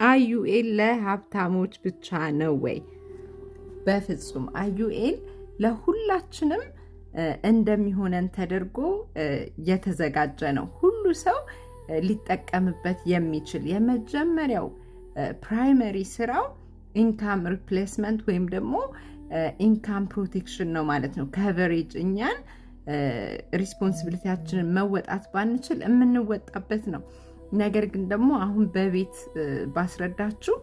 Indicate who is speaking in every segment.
Speaker 1: አዩኤል ለሀብታሞች ብቻ ነው ወይ? በፍጹም አዩኤል ለሁላችንም እንደሚሆነን ተደርጎ የተዘጋጀ ነው። ሁሉ ሰው ሊጠቀምበት የሚችል የመጀመሪያው ፕራይመሪ ስራው ኢንካም ሪፕሌስመንት ወይም ደግሞ ኢንካም ፕሮቴክሽን ነው ማለት ነው። ከቨሬጅ እኛን ሪስፖንሲቢሊቲያችንን መወጣት ባንችል የምንወጣበት ነው። ነገር ግን ደግሞ አሁን በቤት ባስረዳችሁ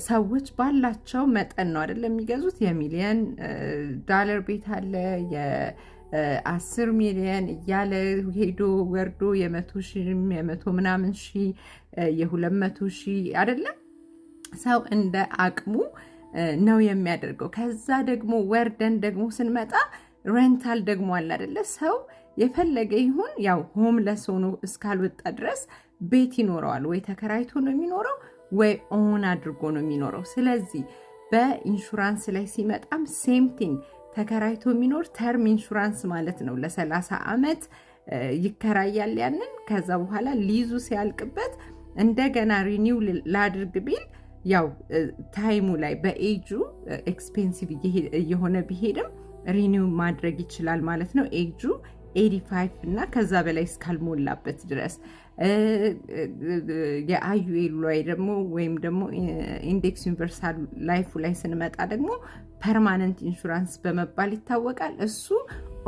Speaker 1: ሰዎች ባላቸው መጠን ነው አይደለም የሚገዙት። የሚሊየን ዶላር ቤት አለ፣ የ10 ሚሊየን እያለ ሄዶ ወርዶ የ100 ሺህ የ100 ምናምን ሺህ የ200 ሺህ አይደለም። ሰው እንደ አቅሙ ነው የሚያደርገው። ከዛ ደግሞ ወርደን ደግሞ ስንመጣ ሬንታል ደግሞ አለ አይደለ። ሰው የፈለገ ይሁን ያው ሆምለስ ሆኖ እስካልወጣ ድረስ ቤት ይኖረዋል። ወይ ተከራይቶ ነው የሚኖረው ወይ ኦን አድርጎ ነው የሚኖረው። ስለዚህ በኢንሹራንስ ላይ ሲመጣም ሴም ቲንግ ተከራይቶ የሚኖር ተርም ኢንሹራንስ ማለት ነው። ለ30 ዓመት ይከራያል ያንን። ከዛ በኋላ ሊዙ ሲያልቅበት እንደገና ሪኒው ላድርግ ቢል ያው ታይሙ ላይ በኤጁ ኤክስፔንሲቭ እየሆነ ቢሄድም ሪኒው ማድረግ ይችላል ማለት ነው። ኤጁ 85 እና ከዛ በላይ እስካልሞላበት ድረስ። የአዩኤል ላይ ደግሞ ወይም ደግሞ ኢንዴክስ ዩኒቨርሳል ላይፉ ላይ ስንመጣ ደግሞ ፐርማነንት ኢንሹራንስ በመባል ይታወቃል። እሱ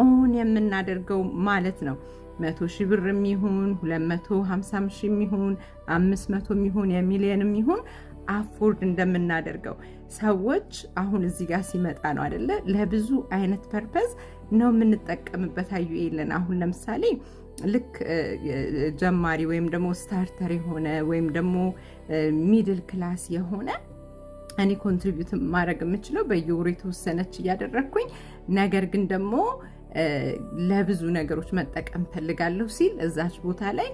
Speaker 1: ኦን የምናደርገው ማለት ነው። 100 ሺህ ብር የሚሆን 250 ሺህ የሚሆን 500 የሚሆን የሚሊየን የሚሆን አፎርድ እንደምናደርገው ሰዎች አሁን እዚህ ጋር ሲመጣ ነው አይደለ። ለብዙ አይነት ፐርፐዝ ነው የምንጠቀምበት አዩኤልን። አሁን ለምሳሌ ልክ ጀማሪ ወይም ደግሞ ስታርተር የሆነ ወይም ደግሞ ሚድል ክላስ የሆነ እኔ ኮንትሪቢዩት ማድረግ የምችለው በየወሩ የተወሰነች እያደረግኩኝ፣ ነገር ግን ደግሞ ለብዙ ነገሮች መጠቀም ፈልጋለሁ ሲል እዛች ቦታ ላይ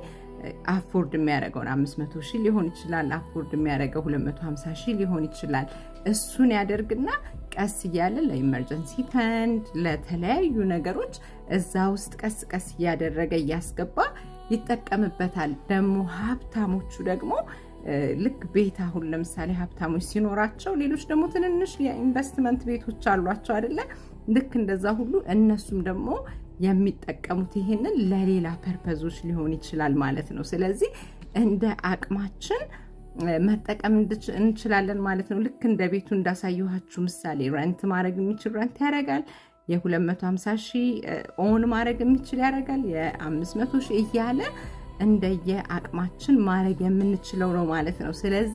Speaker 1: አፎርድ የሚያደርገውን 500 ሺህ ሊሆን ይችላል። አፎርድ የሚያደርገው 250 ሺህ ሊሆን ይችላል። እሱን ያደርግና ቀስ እያለ ለኢመርጀንሲ ፈንድ ለተለያዩ ነገሮች እዛ ውስጥ ቀስ ቀስ እያደረገ እያስገባ ይጠቀምበታል። ደግሞ ሀብታሞቹ ደግሞ ልክ ቤት አሁን ለምሳሌ ሀብታሞች ሲኖራቸው ሌሎች ደግሞ ትንንሽ የኢንቨስትመንት ቤቶች አሏቸው አይደለ። ልክ እንደዛ ሁሉ እነሱም ደግሞ የሚጠቀሙት ይሄንን ለሌላ ፐርፐዞች ሊሆን ይችላል ማለት ነው። ስለዚህ እንደ አቅማችን መጠቀም እንችላለን ማለት ነው። ልክ እንደ ቤቱ እንዳሳየኋችሁ ምሳሌ ረንት ማድረግ የሚችል ረንት ያደርጋል። የ250 ሺህ ኦን ማድረግ የሚችል ያደርጋል። የ500 ሺህ እያለ እንደየ አቅማችን ማድረግ የምንችለው ነው ማለት ነው። ስለዚህ